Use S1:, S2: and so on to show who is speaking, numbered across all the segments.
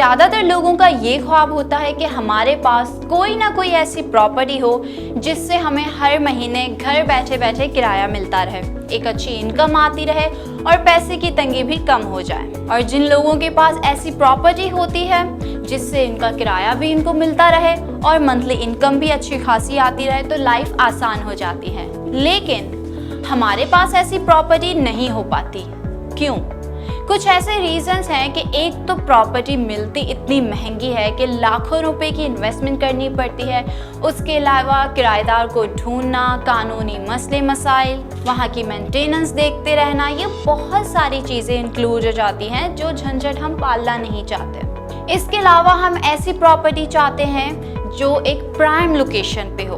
S1: ज़्यादातर लोगों का ये ख्वाब होता है कि हमारे पास कोई ना कोई ऐसी प्रॉपर्टी हो जिससे हमें हर महीने घर बैठे बैठे किराया मिलता रहे, एक अच्छी इनकम आती रहे और पैसे की तंगी भी कम हो जाए। और जिन लोगों के पास ऐसी प्रॉपर्टी होती है जिससे इनका किराया भी इनको मिलता रहे और मंथली इनकम भी अच्छी खासी आती रहे, तो लाइफ आसान हो जाती है। लेकिन हमारे पास ऐसी प्रॉपर्टी नहीं हो पाती। क्यों? कुछ ऐसे रीजंस हैं कि एक तो प्रॉपर्टी मिलती इतनी महंगी है कि लाखों रुपए की इन्वेस्टमेंट करनी पड़ती है। उसके अलावा किराएदार को ढूंढना, कानूनी मसले मसाइल, वहाँ की मेंटेनेंस देखते रहना, ये बहुत सारी चीज़ें इंक्लूड हो जाती हैं जो झंझट हम पालना नहीं चाहते। इसके अलावा हम ऐसी प्रॉपर्टी चाहते हैं जो एक प्राइम लोकेशन पे हो,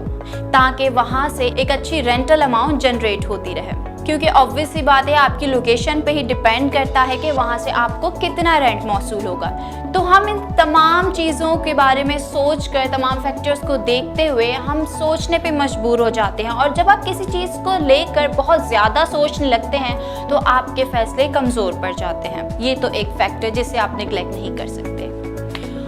S1: ताकि वहाँ से एक अच्छी रेंटल अमाउंट जनरेट होती रहे, क्योंकि ऑब्वियस सी बात है आपकी लोकेशन पे ही डिपेंड करता है कि वहाँ से आपको कितना रेंट मौसूल होगा। तो हम इन तमाम चीज़ों के बारे में सोच कर, तमाम फैक्टर्स को देखते हुए हम सोचने पे मजबूर हो जाते हैं। और जब आप किसी चीज़ को लेकर बहुत ज़्यादा सोचने लगते हैं तो आपके फैसले कमज़ोर पड़ जाते हैं। ये तो एक फैक्टर जिसे आप निगलेक्ट नहीं कर सकते।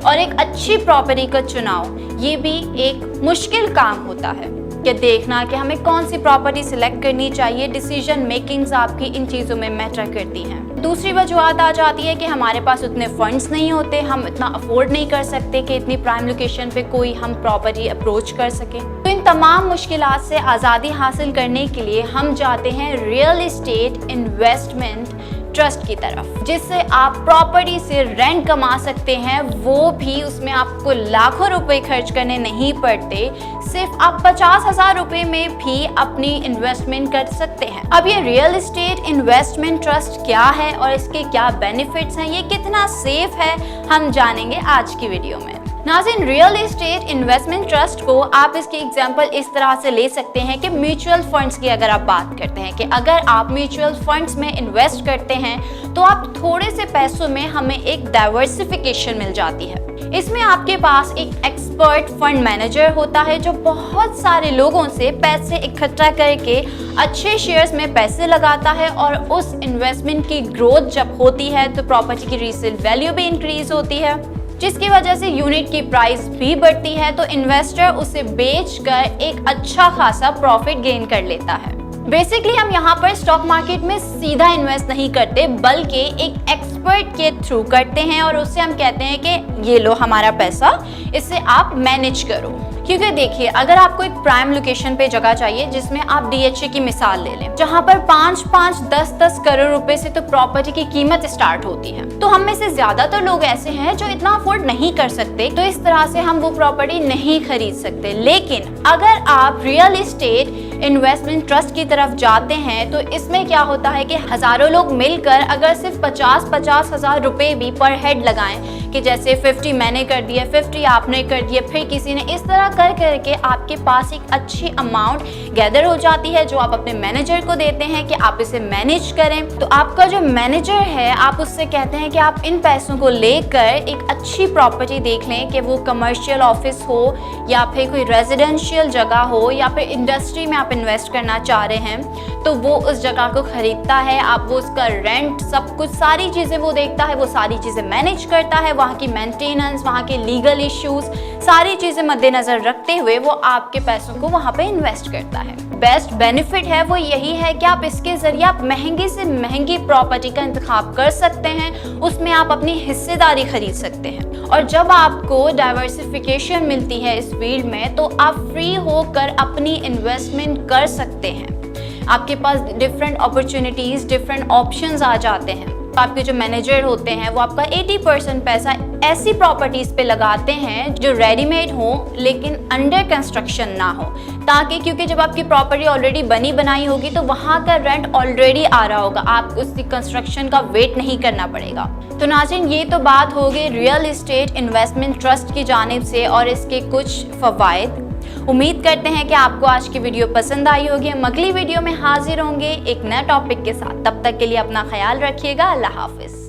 S1: और एक अच्छी प्रॉपर्टी का चुनाव ये भी एक मुश्किल काम होता है कि देखना कि हमें कौन सी प्रॉपर्टी सिलेक्ट करनी चाहिए। डिसीजन मेकिंग्स आपकी इन चीज़ों में मैटर करती हैं। दूसरी वजूहत आ जाती है कि हमारे पास उतने फंड्स नहीं होते, हम इतना अफोर्ड नहीं कर सकते कि इतनी प्राइम लोकेशन पे कोई हम प्रॉपर्टी अप्रोच कर सके। तो इन तमाम मुश्किलात से आज़ादी हासिल करने के लिए हम जाते हैं रियल एस्टेट इन्वेस्टमेंट ट्रस्ट की तरफ, जिससे आप प्रॉपर्टी से रेंट कमा सकते हैं। वो भी उसमें आपको लाखों रुपए खर्च करने नहीं पड़ते, सिर्फ आप 50,000 रुपए में भी अपनी इन्वेस्टमेंट कर सकते हैं। अब ये रियल एस्टेट इन्वेस्टमेंट ट्रस्ट क्या है और इसके क्या बेनिफिट्स हैं, ये कितना सेफ है, हम जानेंगे आज की वीडियो में। नाज़रीन, रियल एस्टेट इन्वेस्टमेंट ट्रस्ट को आप इसकी एग्जांपल इस तरह से ले सकते हैं कि म्यूचुअल फंड्स की अगर आप बात करते हैं कि अगर आप म्यूचुअल फंड्स में इन्वेस्ट करते हैं तो आप थोड़े से पैसों में हमें एक डाइवर्सिफिकेशन मिल जाती है। इसमें आपके पास एक एक्सपर्ट फंड मैनेजर होता है जो बहुत सारे लोगों से पैसे इकट्ठा करके अच्छे शेयर्स में पैसे लगाता है, और उस इन्वेस्टमेंट की ग्रोथ जब होती है तो प्रॉपर्टी की रीसेल वैल्यू भी इंक्रीज होती है, जिसकी वजह से यूनिट की प्राइस भी बढ़ती है। तो इन्वेस्टर उसे बेचकर एक अच्छा खासा प्रॉफिट गेन कर लेता है। बेसिकली हम यहाँ पर स्टॉक मार्केट में सीधा इन्वेस्ट नहीं करते, बल्कि एक एक्सपर्ट के थ्रू करते हैं और उससे हम कहते हैं कि ये लो हमारा पैसा, इससे आप मैनेज करो। क्योंकि देखिए, अगर आपको एक प्राइम लोकेशन पे जगह चाहिए, जिसमें आप DHA की मिसाल ले लें, जहां पर 5-5, 10-10 करोड़ रुपए से तो प्रॉपर्टी की कीमत स्टार्ट होती है, तो हम में से ज्यादातर लोग ऐसे हैं जो इतना अफोर्ड नहीं कर सकते, तो इस तरह से हम वो प्रॉपर्टी नहीं खरीद सकते। लेकिन अगर आप रियल एस्टेट इन्वेस्टमेंट ट्रस्ट की तरफ जाते हैं तो इसमें क्या होता है कि हजारों लोग मिलकर अगर सिर्फ 50-50 हजार रुपए भी पर हेड लगाएं, कि जैसे 50 मैंने कर दिया, 50 आपने कर दिया, फिर किसी ने, इस तरह कर करके आपके पास एक अच्छी अमाउंट गैदर हो जाती है जो आप अपने मैनेजर को देते हैं कि आप इसे मैनेज करें। तो आपका जो मैनेजर है, आप उससे कहते हैं कि आप इन पैसों को लेकर एक अच्छी प्रॉपर्टी देख लें, कि वो कमर्शियल ऑफिस हो या फिर कोई रेजिडेंशियल जगह हो या फिर इंडस्ट्री में आप इन्वेस्ट करना चाह रहे हैं, तो वो उस जगह को खरीदता है। आप वो उसका रेंट, सब कुछ, सारी चीज़ें वो देखता है, वो सारी चीज़ें मैनेज करता है, वहाँ की मेंटेनेंस, वहाँ के लीगल इश्यूज, सारी चीज़ें मद्देनजर रखते हुए वो आपके पैसों को वहाँ पे इन्वेस्ट करता है। बेस्ट बेनिफिट है वो यही है कि आप इसके जरिए आप महंगी से महंगी प्रॉपर्टी का इंतखाब कर सकते हैं, उसमें आप अपनी हिस्सेदारी खरीद सकते हैं। और जब आपको डाइवर्सिफिकेशन मिलती है इस फील्ड में, तो आप फ्री होकर अपनी इन्वेस्टमेंट कर सकते हैं। आपके पास डिफरेंट अपॉर्चुनिटीज, डिफरेंट ऑप्शंस आ जाते हैं। आपके जो मैनेजर होते हैं वो आपका 80% पैसा ऐसी प्रॉपर्टीज पे लगाते हैं जो रेडीमेड हो लेकिन अंडर कंस्ट्रक्शन ना हो, ताकि, क्योंकि जब आपकी प्रॉपर्टी ऑलरेडी बनी बनाई होगी तो वहाँ का रेंट ऑलरेडी आ रहा होगा, आप उसकी कंस्ट्रक्शन का वेट नहीं करना पड़ेगा। तो नाज़रीन, ये तो बात हो गई रियल एस्टेट इन्वेस्टमेंट ट्रस्ट की जानिब से और इसके कुछ फ़वाइद। उम्मीद करते हैं कि आपको आज की वीडियो पसंद आई होगी। हम अगली वीडियो में हाजिर होंगे एक नए टॉपिक के साथ। तब तक के लिए अपना ख्याल रखिएगा। अल्लाह हाफिज़।